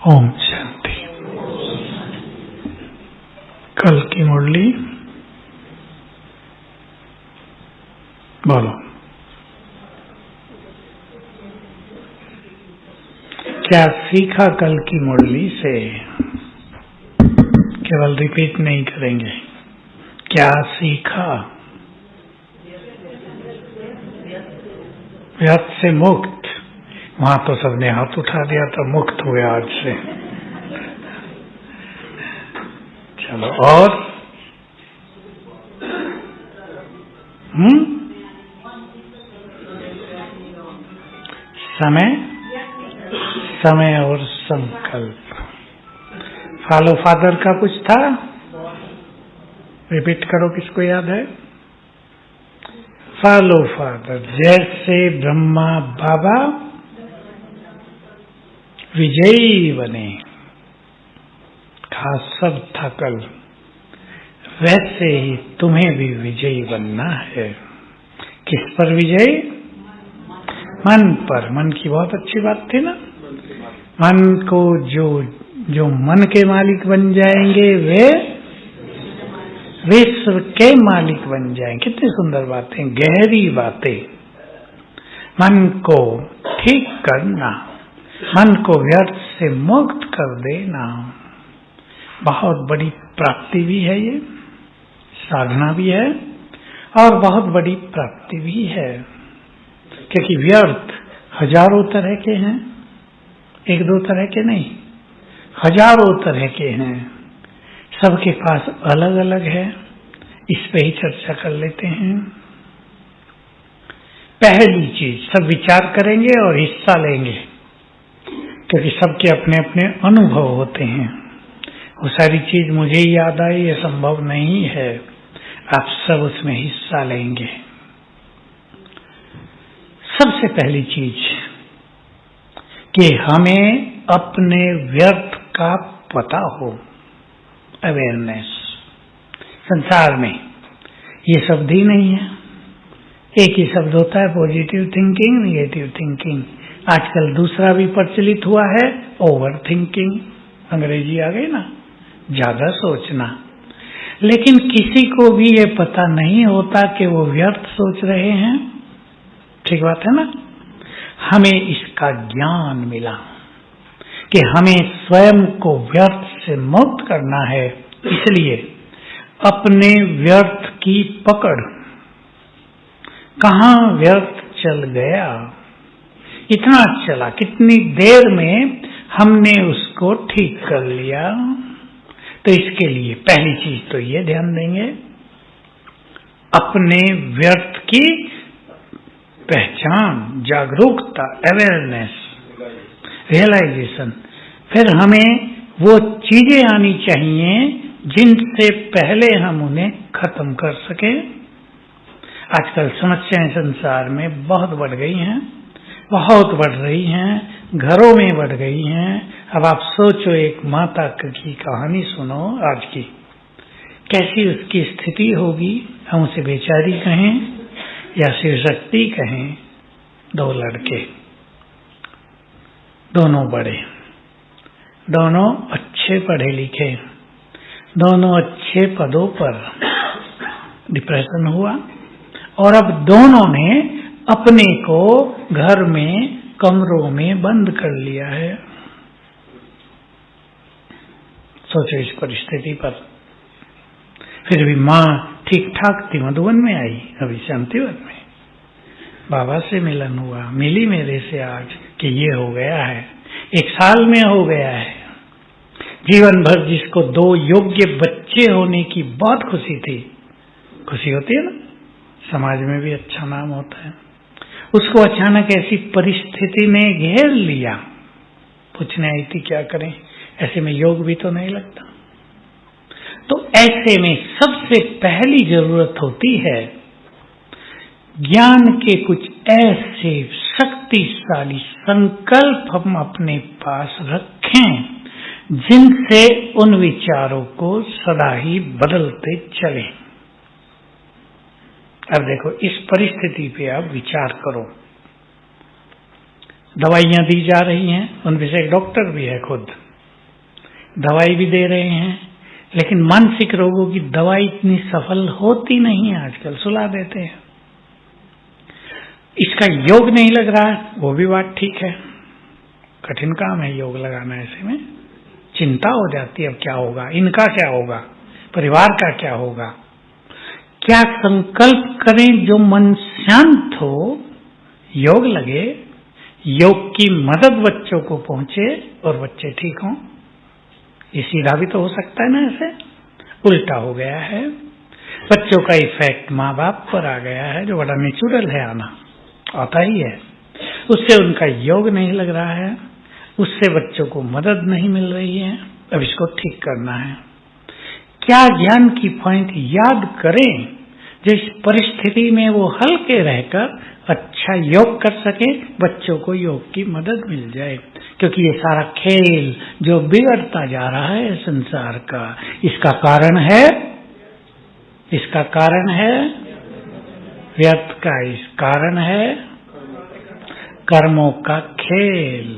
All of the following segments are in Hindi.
ओम शांति। कल की मुरली बोलो। क्या सीखा कल की मुरली से? केवल रिपीट नहीं करेंगे। क्या सीखा? व्यर्थ से मुक्त। वहां तो सबने हाथ उठा दिया तो मुक्त हो गया आज से। चलो और समय और संकल्प। फॉलो फादर का कुछ था, रिपीट करो। किसको याद है? Follow father. जैसे ब्रह्मा बाबा विजयी बने, खास सब था कल, वैसे ही तुम्हें भी विजयी बनना है। किस पर विजयी? मन पर। मन की बहुत अच्छी बात थी ना। मन को जो मन के मालिक बन जाएंगे वे विश्व के मालिक बन जाएंगे। कितनी सुंदर बातें, गहरी बातें। मन को ठीक करना, मन को व्यर्थ से मुक्त कर देना, बहुत बड़ी प्राप्ति भी है। ये साधना भी है और बहुत बड़ी प्राप्ति भी है, क्योंकि व्यर्थ हजारों तरह के हैं, एक दो तरह के नहीं, हजारों तरह के हैं। सबके पास अलग अलग है। इस पे ही चर्चा कर लेते हैं। पहली चीज, सब विचार करेंगे और हिस्सा लेंगे, क्योंकि सबके अपने अपने अनुभव होते हैं। वो सारी चीज मुझे ही याद आई, ये संभव नहीं है। आप सब उसमें हिस्सा लेंगे। सबसे पहली चीज कि हमें अपने व्यर्थ का पता हो, अवेयरनेस। संसार में ये शब्द ही नहीं है। एक ही शब्द होता है, पॉजिटिव थिंकिंग, निगेटिव थिंकिंग। आजकल दूसरा भी प्रचलित हुआ है, ओवर थिंकिंग। अंग्रेजी आ गई ना, ज्यादा सोचना। लेकिन किसी को भी ये पता नहीं होता कि वो व्यर्थ सोच रहे हैं। ठीक बात है ना। हमें इसका ज्ञान मिला कि हमें स्वयं को व्यर्थ से मुक्त करना है। इसलिए अपने व्यर्थ की पकड़, कहाँ व्यर्थ चल गया, इतना चला, कितनी देर में हमने उसको ठीक कर लिया। तो इसके लिए पहली चीज तो ये ध्यान देंगे, अपने व्यर्थ की पहचान, जागरूकता, अवेयरनेस, रियलाइजेशन। फिर हमें वो चीजें आनी चाहिए जिनसे पहले हम उन्हें खत्म कर सके। आजकल समस्याएं संसार में बहुत बढ़ गई हैं, बहुत बढ़ रही हैं, घरों में बढ़ गई हैं। अब आप सोचो, एक माता की कहानी सुनो आज की, कैसी उसकी स्थिति होगी। हम उसे बेचारी कहें या शिवशक्ति कहें। दो लड़के, दोनों बड़े, दोनों अच्छे पढ़े लिखे, दोनों अच्छे पदों पर। डिप्रेशन हुआ और अब दोनों ने अपने को घर में कमरों में बंद कर लिया है। सोचो इस परिस्थिति पर। फिर भी माँ ठीक ठाक थी, मधुबन में आई, अभी शांतिवन में बाबा से मिलन हुआ, मिली मेरे से आज कि ये हो गया है, 1 साल में हो गया है। जीवन भर जिसको 2 योग्य बच्चे होने की बहुत खुशी थी, खुशी होती है ना, समाज में भी अच्छा नाम होता है, उसको अचानक ऐसी परिस्थिति ने घेर लिया। पूछने आई थी क्या करें, ऐसे में योग भी तो नहीं लगता। तो ऐसे में सबसे पहली जरूरत होती है ज्ञान के कुछ ऐसे शक्तिशाली संकल्प हम अपने पास रखें जिनसे उन विचारों को सदा ही बदलते चलें। अब देखो, इस परिस्थिति पे आप विचार करो। दवाइयां दी जा रही हैं, उनमें से एक डॉक्टर भी है खुद, दवाई भी दे रहे हैं, लेकिन मानसिक रोगों की दवाई इतनी सफल होती नहीं है, आजकल सुला देते हैं। इसका योग नहीं लग रहा है, वो भी बात ठीक है, कठिन काम है योग लगाना। ऐसे में चिंता हो जाती है, अब क्या होगा, इनका क्या होगा, परिवार का क्या होगा। क्या संकल्प करें जो मन शांत हो, योग लगे, योग की मदद बच्चों को पहुंचे और बच्चे ठीक हों। ये सीधा भी तो हो सकता है ना, ऐसे उल्टा हो गया है। बच्चों का इफेक्ट माँ बाप पर आ गया है, जो बड़ा नेचुरल है, आना आता ही है। उससे उनका योग नहीं लग रहा है, उससे बच्चों को मदद नहीं मिल रही है। अब इसको ठीक करना है। क्या ज्ञान की पॉइंट याद करें जिस परिस्थिति में वो हल्के रहकर अच्छा योग कर सके, बच्चों को योग की मदद मिल जाए। क्योंकि ये सारा खेल जो बिगड़ता जा रहा है संसार का, इसका कारण है व्यर्थ का, इस कारण है कर्मों का खेल।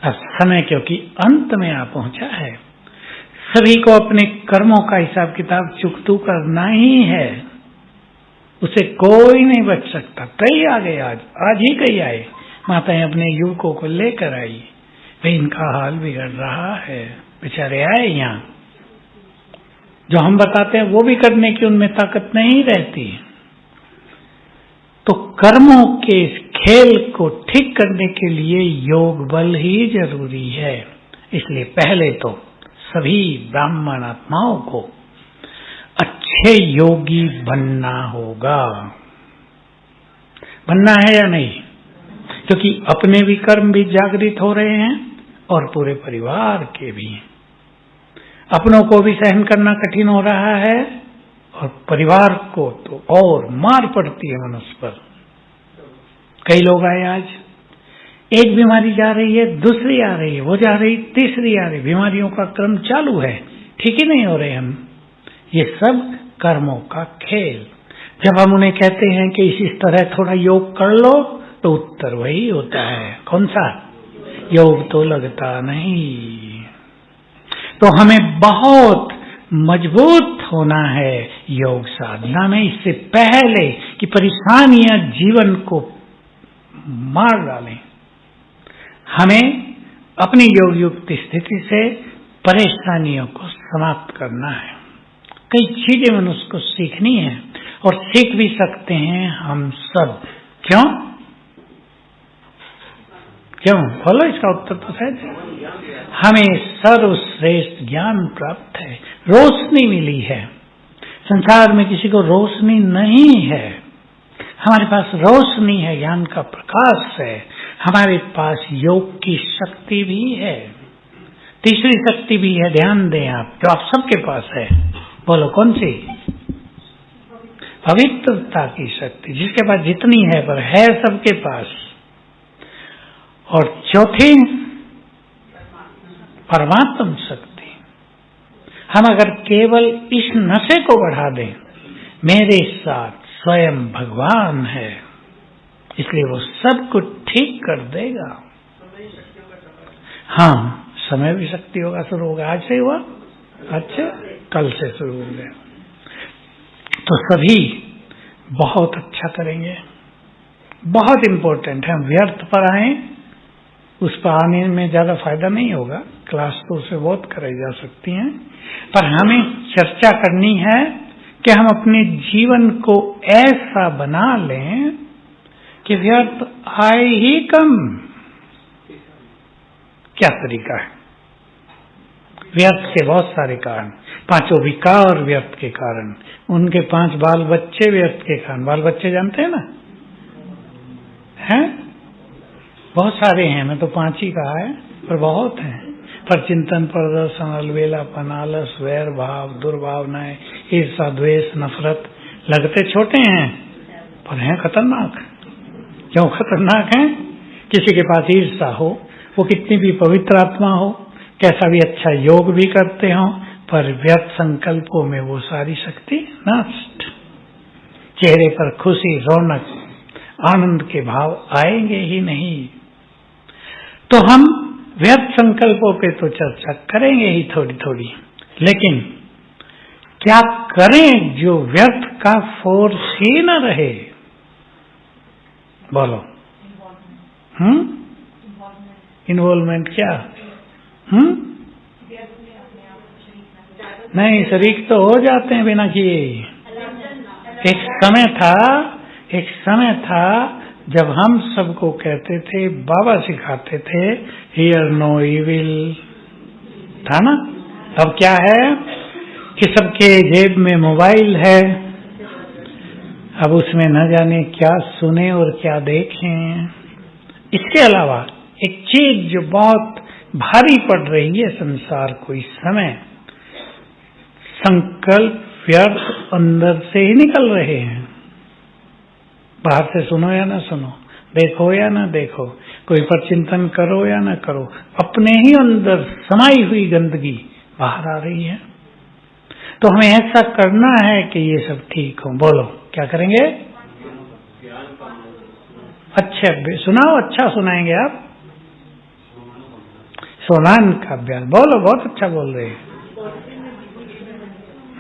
अब समय क्योंकि अंत में आ पहुंचा है, सभी को अपने कर्मों का हिसाब किताब चुकतू करना ही है, उसे कोई नहीं बच सकता। कई आ गए, आज ही कई आए, माताएं अपने युवकों को लेकर आई, भाई इनका हाल बिगड़ रहा है, बेचारे आए यहाँ, जो हम बताते हैं वो भी करने की उनमें ताकत नहीं रहती। तो कर्मों के इस खेल को ठीक करने के लिए योग बल ही जरूरी है। इसलिए पहले तो सभी ब्राह्मण आत्माओं को अच्छे योगी बनना होगा। बनना है या नहीं? क्योंकि अपने भी कर्म भी जागृत हो रहे हैं और पूरे परिवार के भी। अपनों को भी सहन करना कठिन हो रहा है और परिवार को तो और मार पड़ती है मनुष्य पर। कई लोग आए आज, एक बीमारी जा रही है, दूसरी आ रही है, वो जा रही, तीसरी आ रही, बीमारियों का क्रम चालू है, ठीक ही नहीं हो रहे हम। ये सब कर्मों का खेल। जब हम उन्हें कहते हैं कि इस तरह थोड़ा योग कर लो, तो उत्तर वही होता है, कौन सा? योग तो लगता नहीं। तो हमें बहुत मजबूत होना है योग साधना में, इससे पहले कि परेशानियां जीवन को मार डालें। हमें अपनी योग युक्त स्थिति से परेशानियों को समाप्त करना है। कई चीजें मनुष्य को सीखनी है और सीख भी सकते हैं हम सब। क्यों? बोलो, इसका उत्तर तो शायद हमें सर्वश्रेष्ठ ज्ञान प्राप्त है, रोशनी मिली है। संसार में किसी को रोशनी नहीं है, हमारे पास रोशनी है, ज्ञान का प्रकाश है, हमारे पास योग की शक्ति भी है, तीसरी शक्ति भी है, ध्यान दें आप, जो आप सबके पास है। बोलो कौन सी? पवित्रता की शक्ति, जिसके पास जितनी है पर है सबके पास। और चौथी परमात्म शक्ति। हम अगर केवल इस नशे को बढ़ा दें, मेरे साथ स्वयं भगवान है, इसलिए वो सब कुछ ठीक कर देगा। हाँ, समय भी शक्ति होगा, शुरू होगा। आज से हुआ, अच्छा कल से शुरू हो गया। तो सभी बहुत अच्छा करेंगे। बहुत इंपॉर्टेंट है। हम व्यर्थ पर आए, उस पर आने में ज्यादा फायदा नहीं होगा, क्लास तो उससे बहुत कराई जा सकती हैं, पर हमें चर्चा करनी है कि हम अपने जीवन को ऐसा बना लें कि व्यर्थ आए ही कम। क्या तरीका है? व्यर्थ के बहुत सारे कारण, पांचों विकार व्यर्थ के कारण, उनके 5 बाल बच्चे व्यर्थ के कारण। बाल बच्चे जानते हैं ना? हैं? बहुत सारे हैं, मैं तो 5 ही कहा है, पर बहुत हैं। पर चिंतन, प्रदर्शन, अलबेलापन, आलस, वैर भाव, दुर्भावनाएं, ईर्षा, द्वेष, नफरत, लगते छोटे हैं पर हैं खतरनाक। क्यों खतरनाक हैं? किसी के पास ईर्षा हो, वो कितनी भी पवित्र आत्मा हो, कैसा भी अच्छा योग भी करते हो, पर व्यर्थ संकल्पों में वो सारी शक्ति नष्ट। चेहरे पर खुशी, रौनक, आनंद के भाव आएंगे ही नहीं। तो हम व्यर्थ संकल्पों पे तो चर्चा करेंगे ही थोड़ी थोड़ी, लेकिन क्या करें जो व्यर्थ का फोर्स ही न रहे? बोलो। इन्वॉल्वमेंट क्या? नहीं, शरीक तो हो जाते हैं बिना किए। एक समय था जब हम सबको कहते थे, बाबा सिखाते थे, हियर नो इविल, था ना? अब क्या है कि सबके जेब में मोबाइल है, अब उसमें न जाने क्या सुने और क्या देखें। इसके अलावा एक चीज जो बहुत भारी पड़ रही है संसार को इस समय, संकल्प व्यर्थ अंदर से ही निकल रहे हैं। बाहर से सुनो या ना सुनो, देखो या ना देखो, कोई पर चिंतन करो या ना करो, अपने ही अंदर समाई हुई गंदगी बाहर आ रही है। तो हमें ऐसा करना है कि ये सब ठीक हो। बोलो, क्या करेंगे? अच्छा सुनाओ, अच्छा सुनाएंगे आप। सोनान का अभ्यास, बोलो, बहुत अच्छा बोल रहे हैं।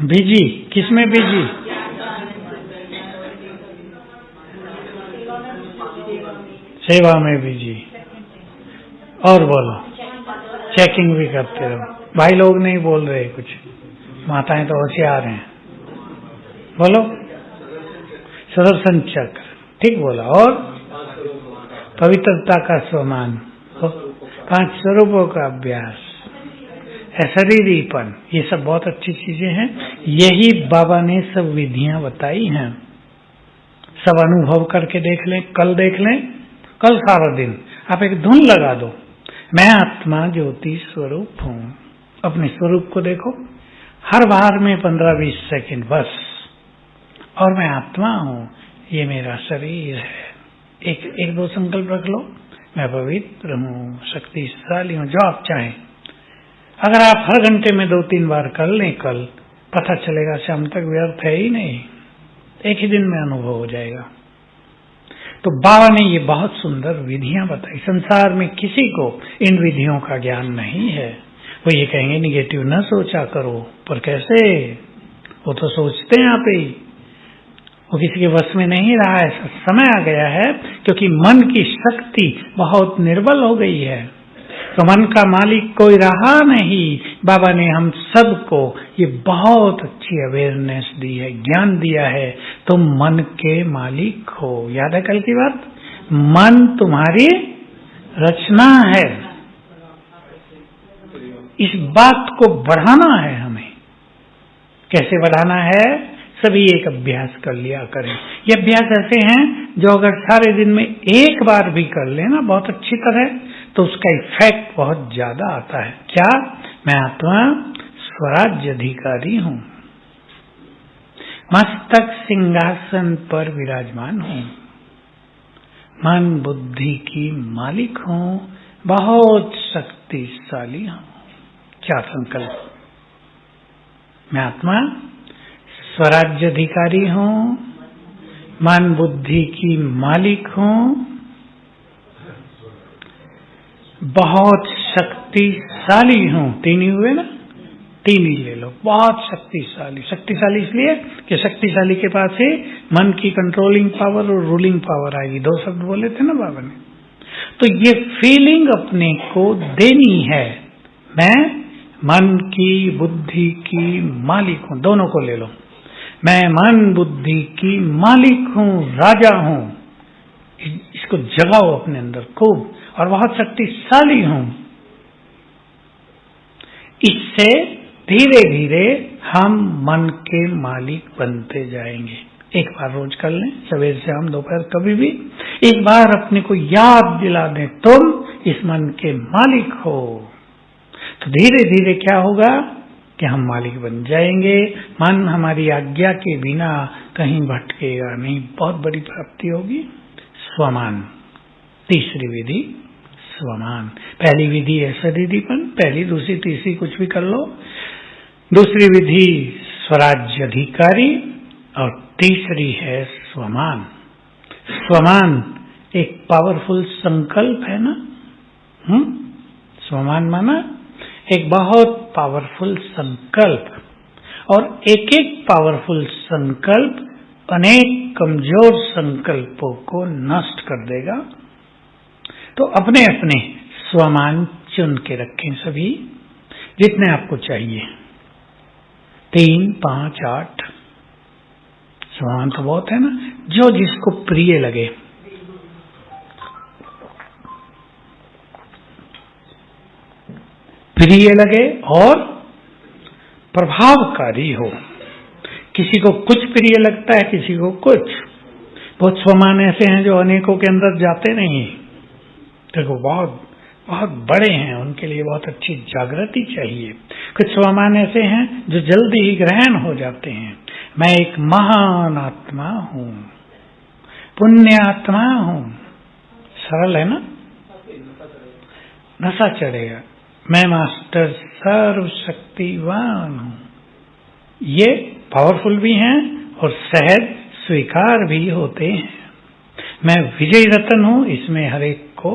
बिजी, किसमें बिजी? सेवा में बिजी। और बोलो, चेकिंग भी करते रहो। भाई लोग नहीं बोल रहे कुछ, माताएं तो होशियार हैं। बोलो, सुदर्शन चक्र, ठीक बोला। और पवित्रता का स्वमान, 5 स्वरूपों का अभ्यास, शरीरीपन, ये सब बहुत अच्छी चीजें हैं। यही बाबा ने सब विधियां बताई हैं। सब अनुभव करके देख लें, कल देख लें, कल सारा दिन आप एक धुन लगा दो, मैं आत्मा ज्योति स्वरूप हूं। अपने स्वरूप को देखो, हर बार में 15-20 सेकंड बस। और मैं आत्मा हूं, ये मेरा शरीर है। एक दो संकल्प रख लो, मैं पवित्र हूं, शक्तिशाली हूं, जो आप चाहें। अगर आप हर घंटे में 2-3 बार कर लें, कल पता चलेगा शाम तक व्यर्थ है ही नहीं, एक ही दिन में अनुभव हो जाएगा। तो बाबा ने ये बहुत सुंदर विधियां बताई। संसार में किसी को इन विधियों का ज्ञान नहीं है। वो ये कहेंगे निगेटिव न सोचा करो, पर कैसे? वो तो सोचते हैं आप ही, वो किसी के वश में नहीं रहा है। समय आ गया है, क्योंकि मन की शक्ति बहुत निर्बल हो गई है। तो मन का मालिक कोई रहा नहीं। बाबा ने हम सबको ये बहुत अच्छी अवेयरनेस दी है, ज्ञान दिया है। तुम मन के मालिक हो। याद है कल की बात? मन तुम्हारी रचना है। इस बात को बढ़ाना है हमें। कैसे बढ़ाना है? सभी एक अभ्यास कर लिया करें। ये अभ्यास ऐसे हैं जो अगर सारे दिन में एक बार भी कर लेना बहुत अच्छी तरह, तो उसका इफेक्ट बहुत ज्यादा आता है। क्या? मैं आत्मा स्वराज्य अधिकारी हूं, मस्तक सिंहासन पर विराजमान हूं, मन बुद्धि की मालिक हूं, बहुत शक्तिशाली हूं। क्या संकल्प? मैं आत्मा स्वराज्य अधिकारी हूं, मन बुद्धि की मालिक हूं, बहुत शक्तिशाली हूं। 3 ही हुए ना? 3 ही ले लो। बहुत शक्तिशाली। शक्तिशाली इसलिए कि शक्तिशाली के पास ही मन की कंट्रोलिंग पावर और रूलिंग पावर आएगी। 2 शब्द बोले थे ना बाबा ने। तो ये फीलिंग अपने को देनी है, मैं मन की बुद्धि की मालिक हूं। दोनों को ले लो। मैं मन बुद्धि की मालिक हूं, राजा हूं। इसको जगाओ अपने अंदर खूब। और बहुत शक्तिशाली हूं। इससे धीरे धीरे हम मन के मालिक बनते जाएंगे। एक बार रोज कर लें, सवेरे से हम दोपहर कभी भी एक बार अपने को याद दिला दें, तुम इस मन के मालिक हो। तो धीरे धीरे क्या होगा कि हम मालिक बन जाएंगे। मन हमारी आज्ञा के बिना कहीं भटकेगा नहीं। बहुत बड़ी प्राप्ति होगी। स्वमान, तीसरी विधि स्वमान। पहली विधि है शरीरीपन, पहली, दूसरी, तीसरी कुछ भी कर लो। दूसरी विधि स्वराज्य अधिकारी, और तीसरी है स्वमान। स्वमान एक पावरफुल संकल्प है ना? स्वमान माना एक बहुत पावरफुल संकल्प, और एक एक पावरफुल संकल्प अनेक कमजोर संकल्पों को नष्ट कर देगा। तो अपने अपने स्वमान चुन के रखें सभी, जितने आपको चाहिए, 3, 5, 8 स्वमान तो बहुत है ना, जो जिसको प्रिय लगे। प्रिय लगे और प्रभावकारी हो। किसी को कुछ प्रिय लगता है, किसी को कुछ। बहुत स्वमान ऐसे हैं जो अनेकों के अंदर जाते नहीं, देखो बहुत बहुत बड़े हैं, उनके लिए बहुत अच्छी जागृति चाहिए। कुछ स्वमान ऐसे हैं जो जल्दी ही ग्रहण हो जाते हैं। मैं एक महान आत्मा हूं, पुण्य आत्मा हूं। सरल है ना, नशा चढ़ेगा। मैं मास्टर सर्वशक्तिवान हूं। ये पावरफुल भी हैं और सहज स्वीकार भी होते हैं। मैं विजय रतन हूं, इसमें हर एक को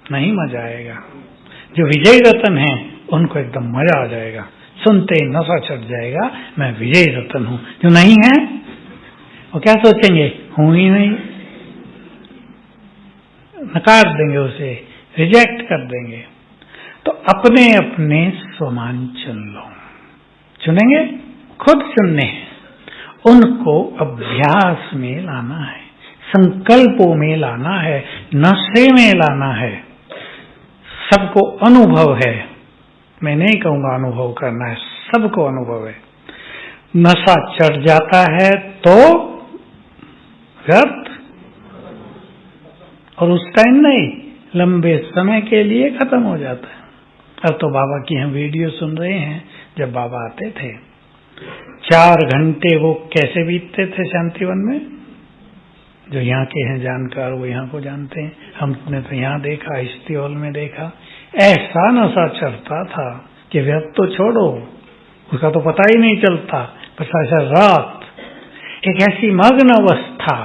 नहीं मजा आएगा। जो विजय रतन है उनको एकदम मजा आ जाएगा, सुनते ही नशा चढ़ जाएगा, मैं विजय रतन हूं। जो नहीं है वो क्या सोचेंगे, हूं ही नहीं, नकार देंगे, उसे रिजेक्ट कर देंगे। तो अपने अपने स्वमान चुन लो। चुनेंगे, खुद चुनने हैं, उनको अभ्यास में लाना है, संकल्पों में लाना है, नशे में लाना है। सबको अनुभव है, मैं नहीं कहूंगा अनुभव करना है, सबको अनुभव है। नशा चढ़ जाता है तो व्यर्थ, और उस टाइम नहीं, लंबे समय के लिए खत्म हो जाता है। अब तो बाबा की हम वीडियो सुन रहे हैं, जब बाबा आते थे 4 घंटे वो कैसे बीतते थे शांतिवन में। जो यहाँ के हैं जानकार वो यहाँ को जानते हैं, हमने तो यहाँ देखा, हिस्ट्री हॉल में देखा। ऐसा नशा चढ़ता था कि व्यर्थ तो छोड़ो, उसका तो पता ही नहीं चलता। पर ऐसा रात एक ऐसी मग्न अवस्था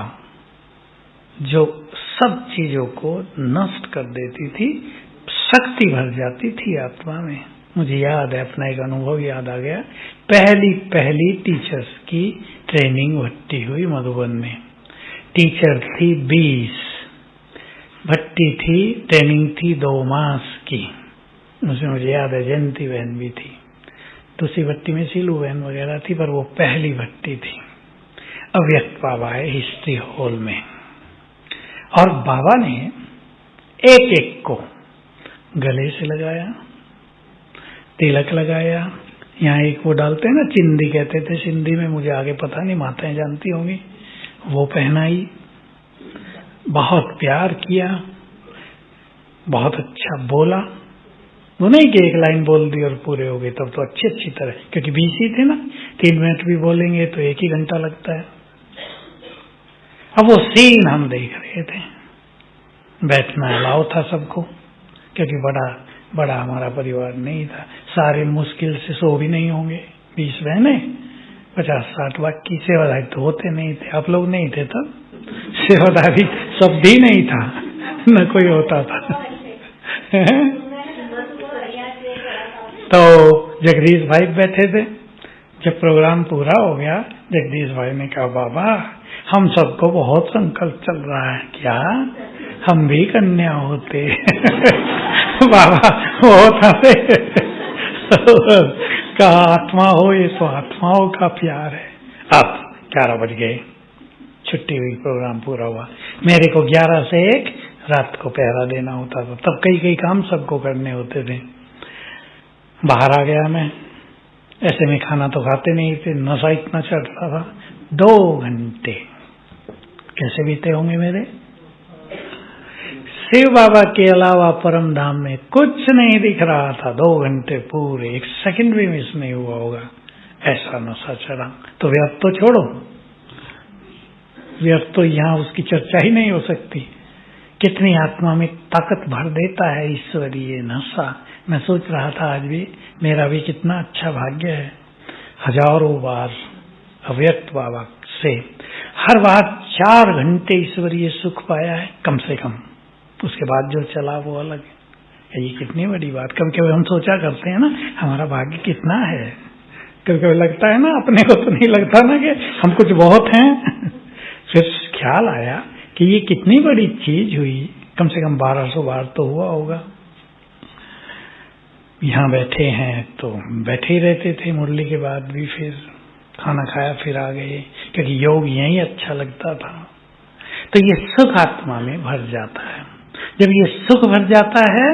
जो सब चीजों को नष्ट कर देती थी, शक्ति भर जाती थी आत्मा में। मुझे याद है, अपना एक अनुभव याद आ गया। पहली टीचर्स की ट्रेनिंग भट्टी हुई मधुबन में। टीचर थी 20, भट्टी थी, ट्रेनिंग थी 2 मास की। उसमें मुझे याद है जयंती बहन भी थी, दूसरी भट्टी में शीलू बहन वगैरह थी, पर वो पहली भट्टी थी। अव्यक्त बाबा है हिस्ट्री हॉल में, और बाबा ने एक एक को गले से लगाया, तिलक लगाया। यहाँ एक वो डालते हैं ना, चिंदी कहते थे सिंधी में, मुझे आगे पता नहीं, माताएं जानती होंगी। वो पहनाई, बहुत प्यार किया, बहुत अच्छा बोला। वो नहीं कि एक लाइन बोल दी और पूरे हो गए, तब तो अच्छी तरह, क्योंकि बीसी थे ना, 3 मिनट भी बोलेंगे तो 1 ही घंटा लगता है। अब वो सीन हम देख रहे थे, बैठना अलाउ था सबको, क्योंकि बड़ा हमारा परिवार नहीं था। सारे मुश्किल से 100 भी नहीं होंगे, 20 बहने, 50-60 बाकी सेवादारी तो होते नहीं थे। आप लोग नहीं थे तब, सेवादारी शब्द ही नहीं था, न कोई होता था। तो जगदीश भाई बैठे थे। जब प्रोग्राम पूरा हो गया, जगदीश भाई ने कहा, बाबा हम सबको बहुत संकल्प चल रहा है, क्या हम भी कन्या होते? बाबा बहुत हंसे, कहा आत्मा हो, ये तो आत्माओं का प्यार है। अब 11 बज गए, छुट्टी हुई, प्रोग्राम पूरा हुआ। मेरे को 11 से 1 रात को पहरा देना होता था, तब कई काम सबको करने होते थे। बाहर आ गया मैं, ऐसे में खाना तो खाते नहीं थे, नशा इतना चढ़ता था। 2 घंटे कैसे बीते होंगे मेरे? शिव बाबा के अलावा परम धाम में कुछ नहीं दिख रहा था। 2 घंटे पूरे, 1 सेकंड भी मिस नहीं हुआ होगा, ऐसा नशा चढ़ा। तो व्यर्थ तो छोड़ो, व्यर्थ तो यहाँ उसकी चर्चा ही नहीं हो सकती। कितनी आत्मा में ताकत भर देता है ईश्वरीय नशा। मैं सोच रहा था आज भी, मेरा भी कितना अच्छा भाग्य है। हजारों बार अव्यक्त बाबा से हर बार 4 घंटे ईश्वरीय सुख पाया है कम से कम। उसके बाद जो चला वो अलग है। ये कितनी बड़ी बात। कभी कभी हम सोचा करते हैं ना हमारा भाग्य कितना है, कभी कभी लगता है ना, अपने को तो नहीं लगता ना कि हम कुछ बहुत हैं। फिर ख्याल आया कि ये कितनी बड़ी चीज हुई, कम से कम 1200 बार तो हुआ होगा। यहाँ बैठे हैं तो बैठे ही रहते थे, मुरली के बाद भी फिर खाना खाया फिर आ गए, क्योंकि योग यही अच्छा लगता था। तो ये सुख आत्मा में भर जाता है। जब ये सुख भर जाता है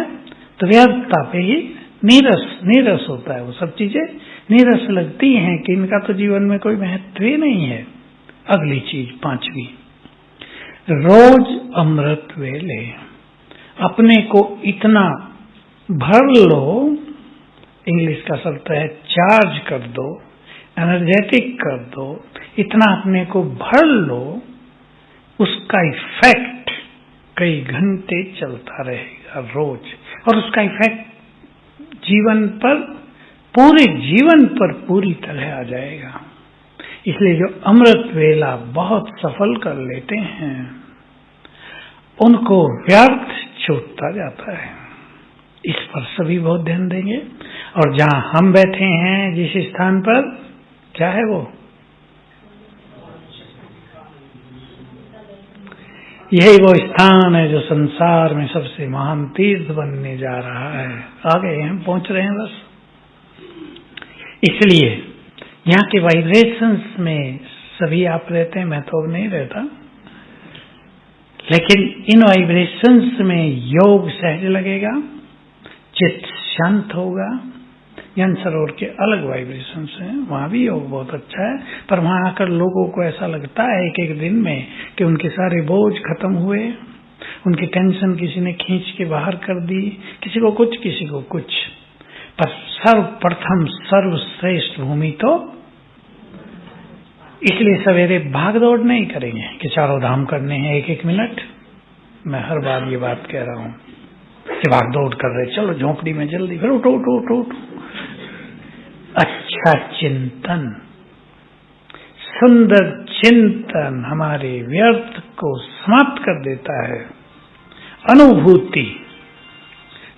तो व्यर्थता पे ही नीरस होता है। वो सब चीजें नीरस लगती हैं कि इनका तो जीवन में कोई महत्व ही नहीं है। अगली चीज 5वीं, रोज अमृत वेले अपने को इतना भर लो, इंग्लिश का शब्द है चार्ज कर दो, एनर्जेटिक कर दो, इतना अपने को भर लो, उसका इफेक्ट कई घंटे चलता रहेगा रोज, और उसका इफेक्ट जीवन पर, पूरे जीवन पर पूरी तरह आ जाएगा। इसलिए जो अमृत वेला बहुत सफल कर लेते हैं उनको व्यर्थ छूटता जाता है। इस पर सभी बहुत ध्यान देंगे। और जहां हम बैठे हैं जिस स्थान पर, क्या है वो, यही वो स्थान है जो संसार में सबसे महान तीर्थ बनने जा रहा है। आ गए हैं, पहुंच रहे हैं बस। इसलिए यहाँ के वाइब्रेशंस में सभी आप रहते हैं, मैं तो अब नहीं रहता, लेकिन इन वाइब्रेशंस में योग सहज लगेगा, चित्त शांत होगा। ज्ञान सरोवर के अलग वाइब्रेशंस हैं, वहां भी योग बहुत अच्छा है, पर वहां आकर लोगों को ऐसा लगता है एक एक दिन में कि उनके सारे बोझ खत्म हुए, उनकी टेंशन किसी ने खींच के बाहर कर दी, किसी को कुछ किसी को कुछ। पर सर्वप्रथम सर्वश्रेष्ठ भूमि तो, इसलिए सवेरे भाग दौड़ नहीं करेंगे कि चारों धाम करने हैं एक एक मिनट। मैं हर बार ये बात कह रहा हूं कि भाग दौड़ कर रहे, चलो झोंपड़ी में जल्दी, फिर उठो उठो उठो उठो। अच्छा चिंतन, सुंदर चिंतन हमारे व्यर्थ को समाप्त कर देता है। अनुभूति,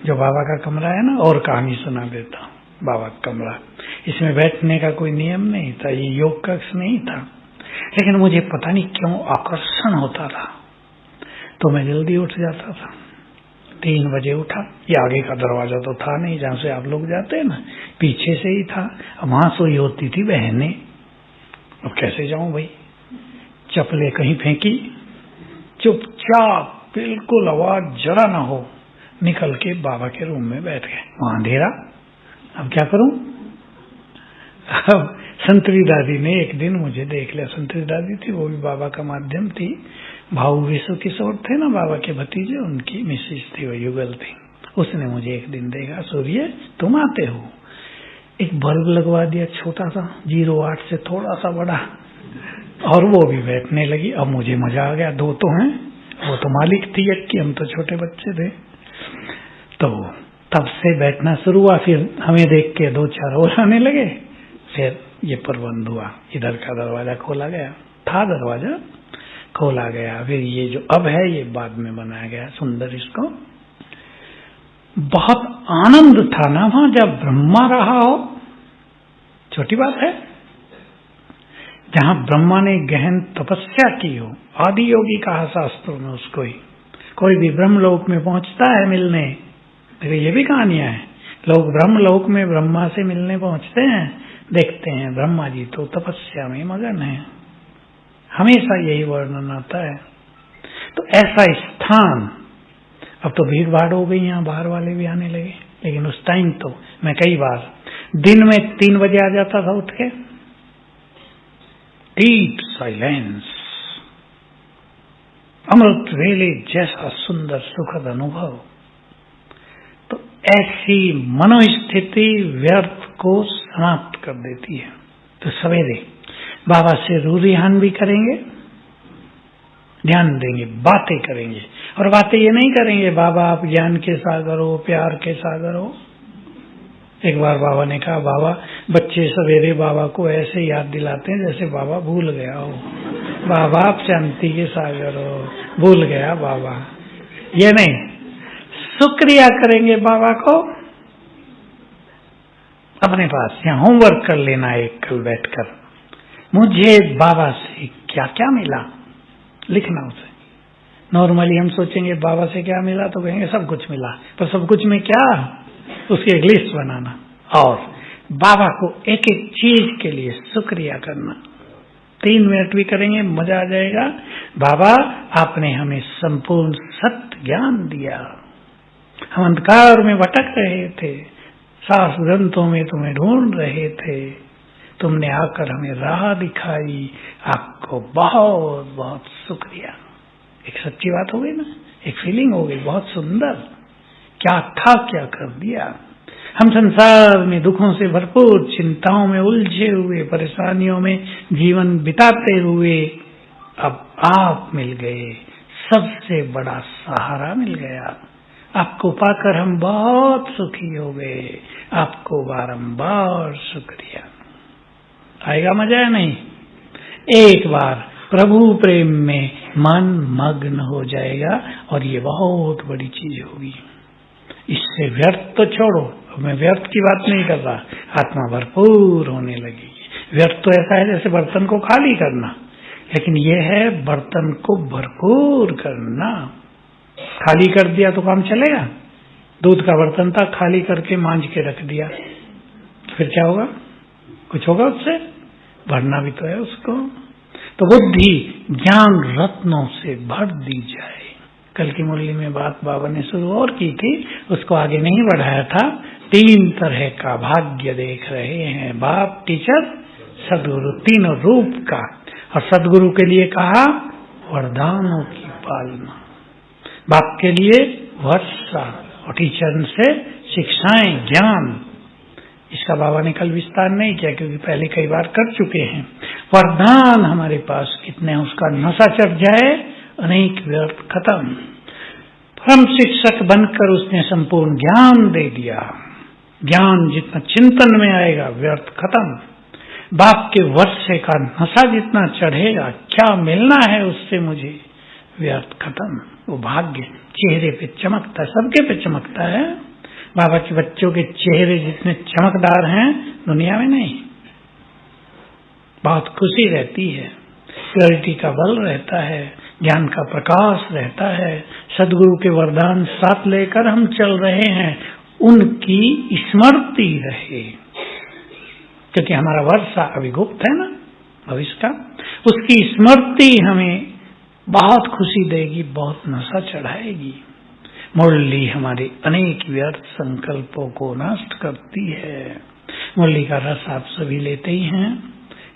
जो बाबा का कमरा है ना, और कहानी सुना देता हूं। बाबा का कमरा, इसमें बैठने का कोई नियम नहीं था, ये योग कक्ष नहीं था, लेकिन मुझे पता नहीं क्यों आकर्षण होता था, तो मैं जल्दी उठ जाता था। 3 बजे उठा। ये आगे का दरवाजा तो था नहीं जहां से आप लोग जाते हैं ना, पीछे से ही था। वहां सोई होती थी बहनें, अब कैसे जाऊं भाई। चप्पलें कहीं फेंकी, चुपचाप बिल्कुल आवाज जरा ना हो, निकल के बाबा के रूम में बैठ गए। वहां अंधेरा, अब क्या करूं। अब संतरी दादी ने एक दिन मुझे देख लिया। संतरी दादी थी, वो भी बाबा का माध्यम थी। भाऊ विश्व किशोर थे ना बाबा के भतीजे, उनकी मिसेज थी, वो युगल थी। उसने मुझे एक दिन देखा, सूर्य तुम आते हो। एक बल्ब लगवा दिया छोटा सा, 08 से थोड़ा सा बड़ा, और वो भी बैठने लगी। अब मुझे मजा आ गया, 2 तो हैं, वो तो मालिक थी एक की, हम तो छोटे बच्चे थे। तो तब से बैठना शुरू हुआ। फिर हमें देख के 2-4 और आने लगे। फिर ये प्रबंध हुआ, इधर का दरवाजा खोला गया, था दरवाजा खोला गया। फिर ये जो अब है ये बाद में बनाया गया सुंदर। इसको बहुत आनंद था ना वहां जब ब्रह्मा रहा हो, छोटी बात है। जहां ब्रह्मा ने गहन तपस्या की हो, आदि योगी कहा शास्त्रों में उसको ही। कोई भी ब्रह्मलोक में पहुंचता है मिलने, ये भी कहानियां हैं, लोग ब्रह्मलोक में ब्रह्मा से मिलने पहुंचते हैं, देखते हैं ब्रह्मा जी तो तपस्या में मगन है। हमेशा यही वर्णन आता है। तो ऐसा स्थान, अब तो भीड़ भाड़ हो गई, यहाँ बाहर वाले भी आने लगे, लेकिन उस टाइम तो मैं कई बार दिन में 3 बजे आ जाता था उठ के। डीप साइलेंस, अमृत वेले जैसा सुंदर सुखद अनुभव। तो ऐसी मनोस्थिति व्यर्थ को समाप्त कर देती है। तो सवेरे बाबा से रूरिहान भी करेंगे, ध्यान देंगे, बातें करेंगे। और बातें ये नहीं करेंगे बाबा आप ज्ञान के सागर हो, प्यार के सागर हो। एक बार बाबा ने कहा, बाबा बच्चे सवेरे बाबा को ऐसे याद दिलाते हैं जैसे बाबा भूल गया हो। बाबा आप शांति के सागर हो, भूल गया बाबा। ये नहीं, शुक्रिया करेंगे बाबा को अपने पास यहाँ होमवर्क कर लेना है। कल बैठकर मुझे बाबा से क्या क्या मिला लिखना उसे। नॉर्मली हम सोचेंगे बाबा से क्या मिला तो कहेंगे सब कुछ मिला, पर सब कुछ में क्या, उसकी एक लिस्ट बनाना और बाबा को एक एक चीज के लिए शुक्रिया करना। 3 मिनट भी करेंगे, मजा आ जाएगा। बाबा आपने हमें संपूर्ण सत्य ज्ञान दिया, हम अंधकार में भटक रहे थे, शास्त्र ग्रंथों में तुम्हें ढूंढ रहे थे, तुमने आकर हमें राह दिखाई, आपको बहुत बहुत शुक्रिया। एक सच्ची बात हो गई ना, एक फीलिंग हो गई, बहुत सुंदर। क्या था क्या कर दिया। हम संसार में दुखों से भरपूर, चिंताओं में उलझे हुए, परेशानियों में जीवन बिताते हुए अब आप मिल गए, सबसे बड़ा सहारा मिल गया। आपको पाकर हम बहुत सुखी हो गए, आपको बारंबार शुक्रिया। आएगा मजा या नहीं? एक बार प्रभु प्रेम में मन मग्न हो जाएगा और ये बहुत बड़ी चीज होगी। इससे व्यर्थ तो छोड़ो, मैं व्यर्थ की बात नहीं कर रहा, आत्मा भरपूर होने लगेगी। व्यर्थ तो ऐसा है जैसे बर्तन को खाली करना, लेकिन यह है बर्तन को भरपूर करना। खाली कर दिया तो काम चलेगा? दूध का बर्तन था, खाली करके मांझ के रख दिया, फिर क्या होगा? कुछ होगा उससे? भरना भी तो है उसको। तो बुद्धि ज्ञान रत्नों से भर दी जाए। कल की मुरली में बात बाबा ने शुरू और की थी, उसको आगे नहीं बढ़ाया था। 3 तरह का भाग्य देख रहे हैं, बाप, टीचर, सदगुरु, तीनों रूप का। और सदगुरु के लिए कहा वरदानों की पालना, बाप के लिए वर्षा और टीचर से शिक्षाएं, ज्ञान। इसका बाबा ने कल विस्तार नहीं किया क्योंकि पहले कई बार कर चुके हैं। वरदान हमारे पास कितने, उसका नशा चढ़ जाए, अनेक व्यर्थ खत्म। परम शिक्षक बनकर उसने संपूर्ण ज्ञान दे दिया। ज्ञान जितना चिंतन में आएगा व्यर्थ खत्म। बाप के वर्षे का नशा जितना चढ़ेगा, क्या मिलना है उससे मुझे, व्यर्थ खत्म। वो भाग्य चेहरे पे चमकता है, सबके पे चमकता है। बाबा के बच्चों के चेहरे जितने चमकदार हैं दुनिया में नहीं। बहुत खुशी रहती है, क्लैरिटी का बल रहता है, ज्ञान का प्रकाश रहता है। सदगुरु के वरदान साथ लेकर हम चल रहे हैं, उनकी स्मृति रहे, क्योंकि हमारा वर्षा अभी गुप्त है ना भविष्य का। उसकी स्मृति हमें बहुत खुशी देगी, बहुत नशा चढ़ाएगी। मुरली हमारे अनेक व्यर्थ संकल्पों को नष्ट करती है। मुरली का रस आप सभी लेते ही हैं,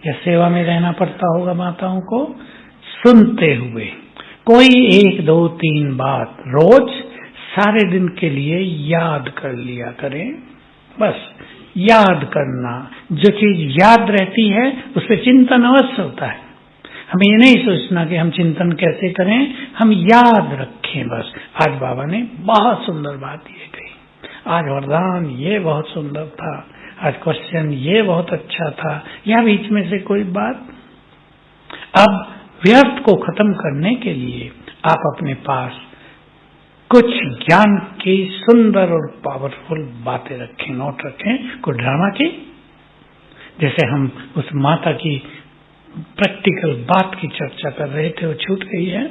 या सेवा में रहना पड़ता होगा माताओं को, सुनते हुए कोई 1, 2, 3 बात रोज सारे दिन के लिए याद कर लिया करें। बस याद करना, जो चीज याद रहती है उस पर चिंतन अवश्य होता है। हमें ये नहीं सोचना कि हम चिंतन कैसे करें, हम याद रखें बस। आज बाबा ने बहुत सुंदर बात ये कही, आज वरदान ये बहुत सुंदर था, आज क्वेश्चन ये बहुत अच्छा था, या बीच में से कोई बात। अब व्यर्थ को खत्म करने के लिए आप अपने पास कुछ ज्ञान की सुंदर और पावरफुल बातें रखें, नोट रखें, कुछ ड्रामा की। जैसे हम उस माता की प्रैक्टिकल बात की चर्चा कर रहे थे, वो छूट गई है।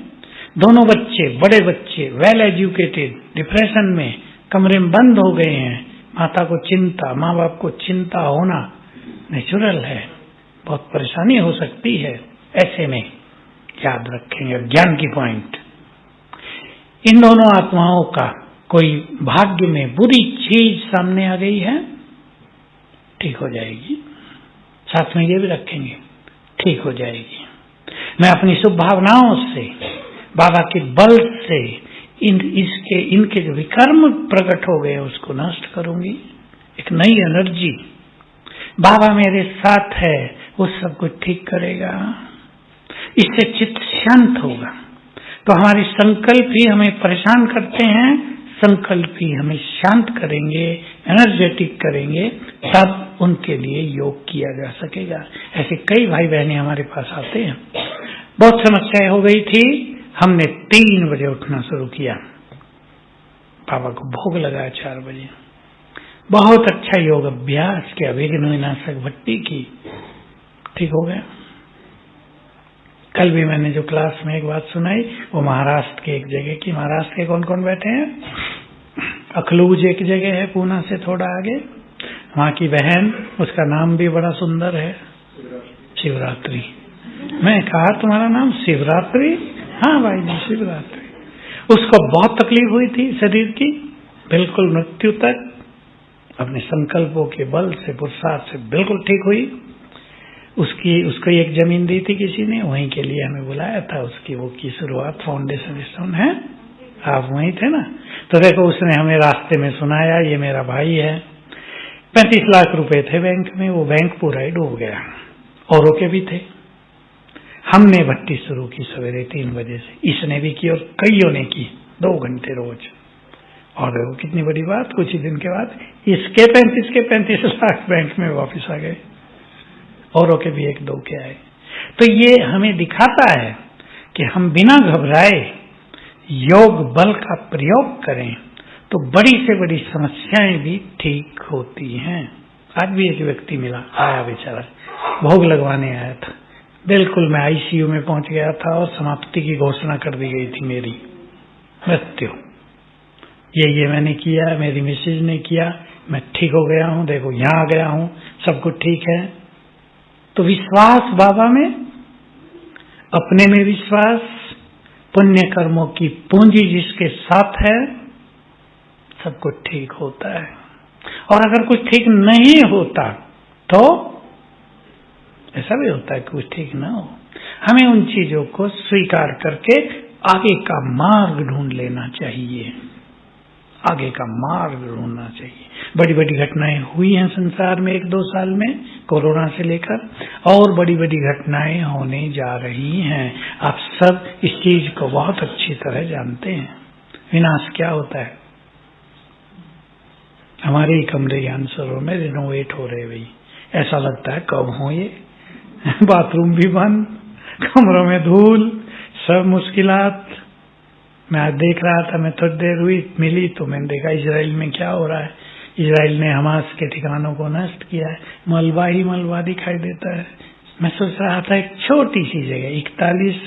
दोनों बच्चे, बड़े बच्चे, वेल एजुकेटेड, डिप्रेशन में कमरे में बंद हो गए हैं। माता को चिंता, माँ बाप को चिंता होना नेचुरल है, बहुत परेशानी हो सकती है। ऐसे में याद रखेंगे ज्ञान की पॉइंट, इन दोनों आत्माओं का कोई भाग्य में बुरी चीज सामने आ गई है, ठीक हो जाएगी। साथ में ये भी रखेंगे, ठीक हो जाएगी। मैं अपनी शुभ भावनाओं से, बाबा के बल से इनके जो विकर्म प्रकट हो गए उसको नष्ट करूंगी। एक नई एनर्जी, बाबा मेरे साथ है, वो सब कुछ ठीक करेगा। इससे चित्त शांत होगा। तो हमारे संकल्प ही हमें परेशान करते हैं, संकल्प ही हमें शांत करेंगे, एनर्जेटिक करेंगे, तब उनके लिए योग किया जा सकेगा। ऐसे कई भाई बहनें हमारे पास आते हैं, बहुत समस्याएं हो गई थी, हमने 3 बजे उठना शुरू किया, बाबा को भोग लगा 4 बजे। बहुत अच्छा योग अभ्यास किया, विघ्न विनाशक भट्टी की, ठीक हो गया। कल भी मैंने जो क्लास में एक बात सुनाई वो महाराष्ट्र के एक जगह की। महाराष्ट्र के कौन कौन बैठे हैं? अखलूज एक जगह है पूना से थोड़ा आगे, वहां की बहन, उसका नाम भी बड़ा सुंदर है, शिवरात्रि। मैं कहा तुम्हारा नाम शिवरात्रि? हाँ भाई जी शिवरात्रि। उसको बहुत तकलीफ हुई थी शरीर की, बिल्कुल मृत्यु तक, अपने संकल्पों के बल से पुरुषार्थ से बिल्कुल ठीक हुई। उसको एक जमीन दी थी किसी ने, वहीं के लिए हमें बुलाया था। उसकी वो की शुरुआत फाउंडेशन स्टोन है, आप वहीं थे ना। तो देखो उसने हमें रास्ते में सुनाया, ये मेरा भाई है। 35 लाख रुपए थे बैंक में, वो बैंक पूरा ही डूब गया, औरों के भी थे। हमने भट्टी शुरू की सवेरे 3 बजे से, इसने भी की और कईयों ने की 2 घंटे रोज। और देखो कितनी बड़ी बात, कुछ ही दिन के बाद इसके 35 लाख बैंक में वापस आ गए, औरों के भी 1-2 के आए। तो ये हमें दिखाता है कि हम बिना घबराए योग बल का प्रयोग करें तो बड़ी से बड़ी समस्याएं भी ठीक होती हैं। आज भी एक व्यक्ति मिला, आया बेचारा, भोग लगवाने आया था। बिल्कुल मैं आईसीयू में पहुंच गया था और समाप्ति की घोषणा कर दी गई थी, मेरी मृत्यु। ये मैंने किया, मेरी मिसेज ने किया, मैं ठीक हो गया हूं, देखो यहां आ गया हूं, सब कुछ ठीक है। तो विश्वास बाबा में, अपने में विश्वास, पुण्य कर्मों की पूंजी जिसके साथ है, सब कुछ ठीक होता है। और अगर कुछ ठीक नहीं होता तो ऐसा भी होता है कि कुछ ठीक ना हो। हमें उन चीजों को स्वीकार करके आगे का मार्ग ढूंढ लेना चाहिए, आगे का मार्ग ढूंढना चाहिए। बड़ी बड़ी घटनाएं हुई हैं संसार में 1-2 साल में, कोरोना से लेकर, और बड़ी बड़ी घटनाएं होने जा रही हैं। आप सब इस चीज को बहुत अच्छी तरह जानते हैं। विनाश क्या होता है? हमारे ही कमरे आंसरों में रिनोवेट हो रहे भाई, ऐसा लगता है कब हो ये बाथरूम भी बंद, कमरों में धूल, सब मुश्किलात। मैं आज देख रहा था, मैं थोड़ी देर हुई मिली तो मैंने देखा इजराइल में क्या हो रहा है। इजराइल ने हमास के ठिकानों को नष्ट किया है, मलबा ही मलबा दिखाई देता है। मैं सोच रहा था एक छोटी सी जगह 41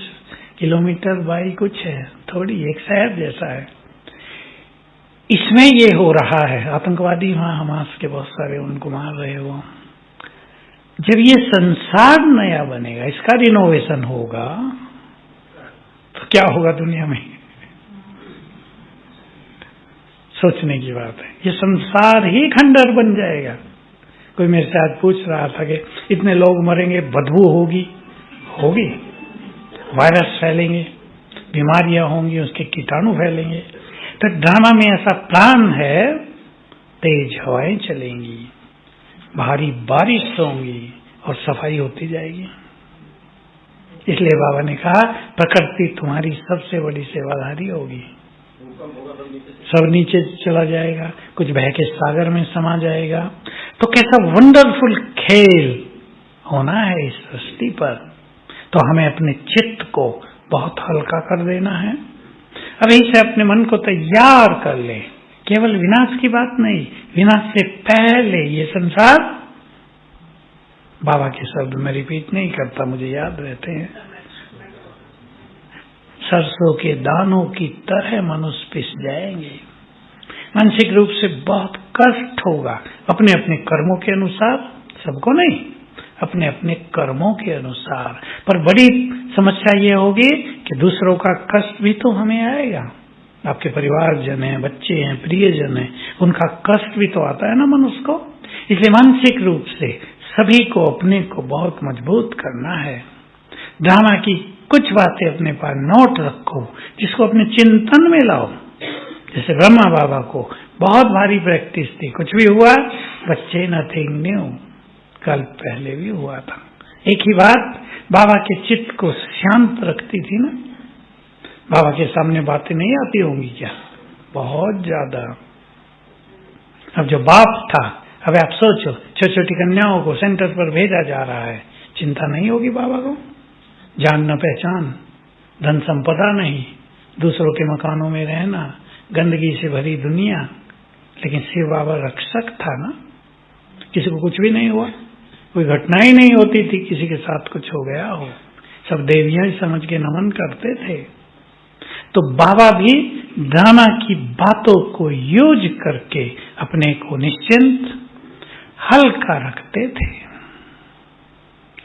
किलोमीटर बाई कुछ है, थोड़ी एक शहर जैसा है, इसमें ये हो रहा है। आतंकवादी वहां हमास के बहुत सारे उनको मार रहे हो। जब ये संसार नया बनेगा, इसका रिनोवेशन होगा, तो क्या होगा दुनिया में? सोचने की बात है। ये संसार ही खंडर बन जाएगा। कोई मेरे से आज पूछ रहा था कि इतने लोग मरेंगे, बदबू होगी, वायरस फैलेंगे, बीमारियां होंगी, उसके कीटाणु फैलेंगे। तो ड्रामा में ऐसा प्लान है, तेज हवाएं चलेंगी, भारी बारिश होंगी और सफाई होती जाएगी। इसलिए बाबा ने कहा प्रकृति तुम्हारी सबसे बड़ी सेवाधारी होगी। सब नीचे चला जाएगा, कुछ बह के सागर में समा जाएगा। तो कैसा वंडरफुल खेल होना है इस सृष्टि पर। तो हमें अपने चित्त को बहुत हल्का कर देना है। अभी से अपने मन को तैयार कर ले। केवल विनाश की बात नहीं, विनाश से पहले ये संसार, बाबा के शब्द मैं रिपीट नहीं करता, मुझे याद रहते हैं, सरसों के दानों की तरह मनुष्य पिस जाएंगे। मानसिक रूप से बहुत कष्ट होगा, अपने अपने कर्मों के अनुसार, सबको नहीं, अपने अपने कर्मों के अनुसार। पर बड़ी समस्या ये होगी कि दूसरों का कष्ट भी तो हमें आएगा। आपके परिवारजन हैं, बच्चे हैं, प्रियजन हैं, उनका कष्ट भी तो आता है ना मनुष्य को। इसलिए मानसिक रूप से सभी को अपने को बहुत मजबूत करना है। ड्रामा की कुछ बातें अपने पास नोट रखो, जिसको अपने चिंतन में लाओ। जैसे ब्रह्मा बाबा को बहुत भारी प्रैक्टिस थी, कुछ भी हुआ बच्चे नथिंग न्यू, कल पहले भी हुआ था। एक ही बात बाबा के चित्त को शांत रखती थी ना। बाबा के सामने बातें नहीं आती होंगी क्या? बहुत ज्यादा। अब जो बाप था, अब आप सोचो, छोटी छोटी कन्याओं को सेंटर पर भेजा जा रहा है, चिंता नहीं होगी बाबा को? जान न पहचान, धन संपदा नहीं, दूसरों के मकानों में रहना, गंदगी से भरी दुनिया, लेकिन शिव बाबा रक्षक था ना, किसी को कुछ भी नहीं हुआ, कोई घटना ही नहीं होती थी किसी के साथ कुछ हो गया हो, सब देवियां ही समझ के नमन करते थे। तो बाबा भी ड्रामा की बातों को यूज करके अपने को निश्चिंत हल्का रखते थे।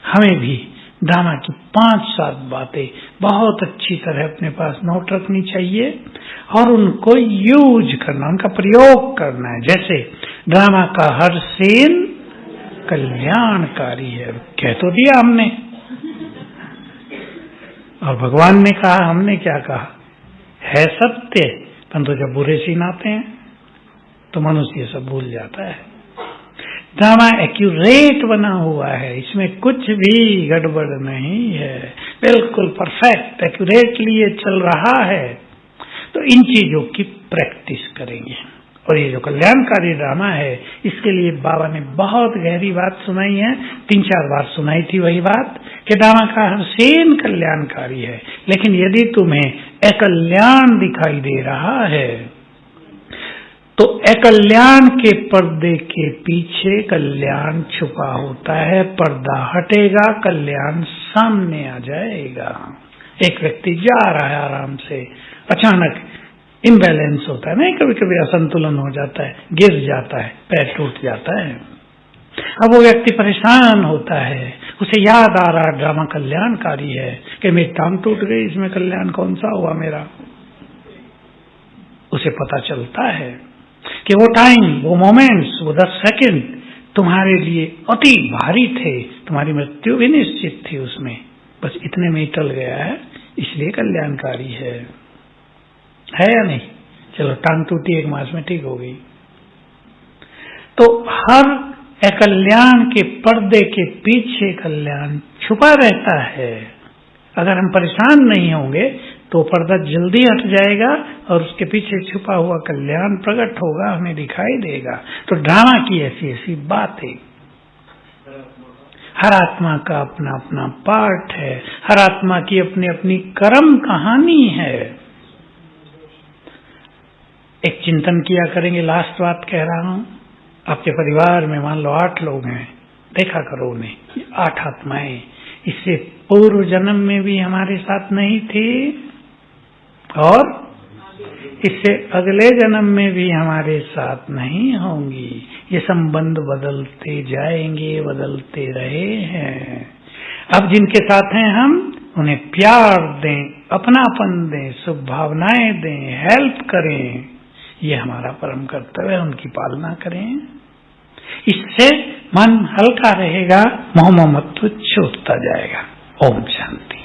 हमें भी ड्रामा की 5-7 बातें बहुत अच्छी तरह अपने पास नोट रखनी चाहिए और उनको यूज करना, उनका प्रयोग करना है। जैसे ड्रामा का हर सीन कल्याणकारी है, कह तो दिया हमने, और भगवान ने कहा, हमने क्या कहा, है सत्य, परंतु जब बुरे सीन आते हैं तो मनुष्य सब भूल जाता है। ड्रामा एक्यूरेट बना हुआ है, इसमें कुछ भी गड़बड़ नहीं है, बिल्कुल परफेक्ट एक्यूरेटली ये चल रहा है। तो इन चीजों की प्रैक्टिस करेंगे। और ये जो कल्याणकारी ड्रामा है, इसके लिए बाबा ने बहुत गहरी बात सुनाई है, 3-4 बार सुनाई थी वही बात कि ड्रामा का हर सीन कल्याणकारी है, लेकिन यदि तुम्हें अकल्याण दिखाई दे रहा है तो अकल्याण के पर्दे के पीछे कल्याण छुपा होता है। पर्दा हटेगा, कल्याण सामने आ जाएगा। एक व्यक्ति जा रहा है आराम से, अचानक इम्बैलेंस होता है, नहीं, कभी कभी असंतुलन हो जाता है, गिर जाता है, पैर टूट जाता है। अब वो व्यक्ति परेशान होता है, उसे याद आ रहा ड्रामा कल्याणकारी है कि मेरी टांग टूट गई, इसमें कल्याण कौन सा हुआ मेरा। उसे पता चलता है कि वो टाइम, वो मोमेंट्स, वो 10 सेकंड तुम्हारे लिए अति भारी थे, तुम्हारी मृत्यु भी निश्चित थी उसमें, बस इतने में ही टल गया है, इसलिए कल्याणकारी है या नहीं। चलो टांग टूटी 1 मास में ठीक हो गई। तो हर अकल्याण के पर्दे के पीछे कल्याण छुपा रहता है। अगर हम परेशान नहीं होंगे तो पर्दा जल्दी हट जाएगा और उसके पीछे छुपा हुआ कल्याण प्रकट होगा, हमें दिखाई देगा। तो ड्रामा की ऐसी ऐसी बात है। हर आत्मा का अपना अपना पार्ट है, हर आत्मा की अपनी अपनी कर्म कहानी है। एक चिंतन किया करेंगे, लास्ट बात कह रहा हूं, आपके परिवार में मान लो 8 लोग हैं, देखा करो उन्हें, 8 आत्माएं इससे पूर्व जन्म में भी हमारे साथ नहीं थी और इससे अगले जन्म में भी हमारे साथ नहीं होंगी। ये संबंध बदलते जाएंगे, बदलते रहे हैं। अब जिनके साथ हैं हम उन्हें प्यार दें, अपनापन दें, शुभ भावनाएं दें, हेल्प करें, ये हमारा परम कर्तव्य है, उनकी पालना करें। इससे मन हल्का रहेगा, मोह ममत्व छूटता जाएगा। ओम शांति।